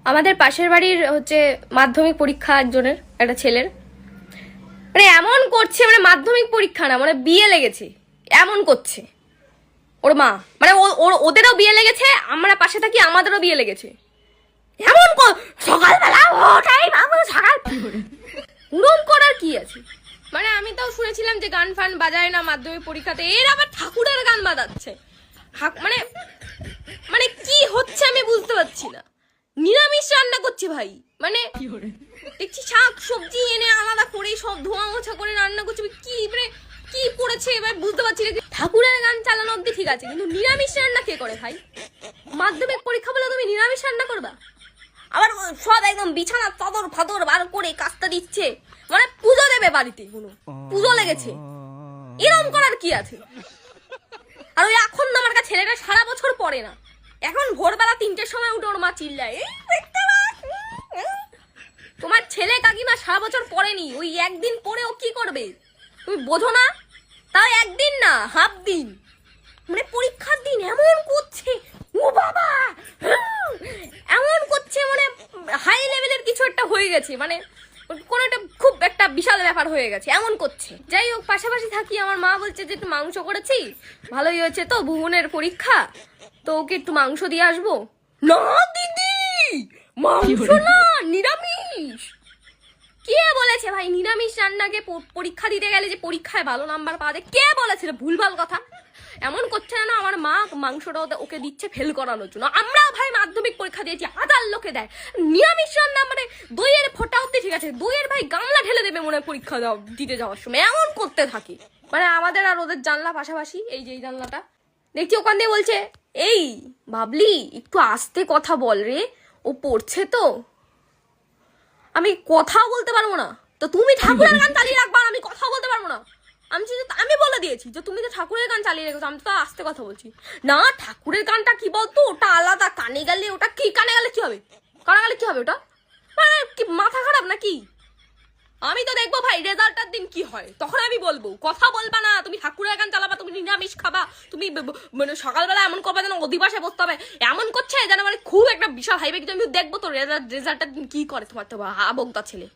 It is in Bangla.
আমাদের পাশের বাড়ির হচ্ছে মাধ্যমিক পরীক্ষা একজনের, একটা ছেলের, মানে এমন করছে, মানে মাধ্যমিক পরীক্ষা না, মানে বিয়ে লেগেছে এমন করছে ওর মা, মানে ওদেরও বিয়ে লেগেছে, আমরা পাশে থাকি আমাদেরও বিয়ে লেগেছে, এমন সকালবেলা ওটাই বাবু সকাল উরম করার কি আছে। মানে আমি তাও শুনেছিলাম যে গান ফান বাজায় না মাধ্যমিক পরীক্ষাতে, এর আবার ঠাকুরের গান বাজাচ্ছে। মানে মানে কি হচ্ছে আমি বুঝতে পারছি না। নিরামিষ রান্না করছে ভাই, মানে দেখছি শাক সবজি এনে আলাদা করে সব ধোয়া মোছা করে রান্না করছে, কি মানে কি করেছে এবার বুঝতে পারছি না। ঠাকুরের গান চালানো অব্দি ঠিক আছে, কিন্তু নিরামিষ রান্না কে করে ভাই? মাধ্যমিক পরীক্ষা বলে তুমি নিরামিষ রান্না করবা? আবার সব একদম বিছানা চাদর ফাদর বার করে কাস্তা দিচ্ছে, মানে পুজো দেবে বাড়িতে, কোনো পুজো লেগেছে, এরম করার কি আছে? আর ওই এখন না আমার কাছে ছেলেটা সারা বছর পড়ে না, এখন ভোরবেলা 3টের সময় উঠে ওর মা চিল্লায়, তোমার ছেলে কাকিমা সারা বছর পড়েনি, ওই একদিন পরে ও কি করবে তুমি বোঝো না? তাও একদিন না, হাফ দিন, মানে পরীক্ষার দিন এমন করছে, ও বাবা এমন করছে, মানে হাই লেভেলের কিছু একটা হয়ে গেছে, মানে কোনো একটা খুব একটা বিশাল ব্যাপার হয়ে গেছে, এমন করছে। যাই হোক, পাশাপাশি থাকি, আমার মা বলছে যে একটু মাংস করেছি, ভালোই হয়েছে তো, ভুবনের পরীক্ষা তো, ওকে একটু মাংস দিয়ে আসবো। না দিদি, মাংস না, নিরামিষ। কে বলেছে ভাই নিরামিষ রান্নাকে পরীক্ষা দিতে গেলে যে পরীক্ষায় ভালো নাম্বার পাওয়া যায়? কে বলেছে? ভুলভাল কথা এমন করছে না, আমার মা মাংসটা ওকে দিচ্ছে ফেল করানোর জন্য। আমরাও ভাই মাধ্যমিক পরীক্ষা দিয়েছি, হাজার লোকে দেয় নিরামিষ রান্না, মানে দইয়ের ফোঁটা হতে ঠিক আছে, দইয়ের ভাই গামলা ঢেলে দেবে মনে পরীক্ষা দিতে যাওয়ার সময়, এমন করতে থাকে। মানে আমাদের আর ওদের জানলা পাশাপাশি, এই যে এই জানলাটা দেখছি, ওখান দিয়ে বলছে, এই বাবলি একটু আস্তে কথা বল রে, ও পড়ছে তো। আমি কথা বলতে পারবো না, তো তুমি ঠাকুরের গান চালিয়ে রাখবা, আমি কথা বলতে পারবো না। আমি বলে দিয়েছি যে তুমি তো ঠাকুরের গান চালিয়ে রেখেছো, আমি তো আস্তে কথা বলছি। না ঠাকুরের গানটা কি বলতো, ওটা আলাদা, কানে গেলে ওটা কি, কানে গেলে কি হবে, কানে গেলে কি হবে ওটা, কি মাথা খারাপ নাকি? আমি তো দেখবো ভাই রেজাল্টের দিন কি হয়, তখন আমি বলবো। কথা বলবা না, তুমি ঠাকুরের গান চালাবা, তুমি নিরামিষ খাবা, তুমি মানে সকালবেলা এমন করবা যেন অধিবাসে বসতে হবে, এমন করছে যেন মানে খুব একটা বিশাল হাইবে, কিন্তু আমি দেখবো তো রেজাল্টের দিন কি করে তোমার তো আবগদা ছেলে।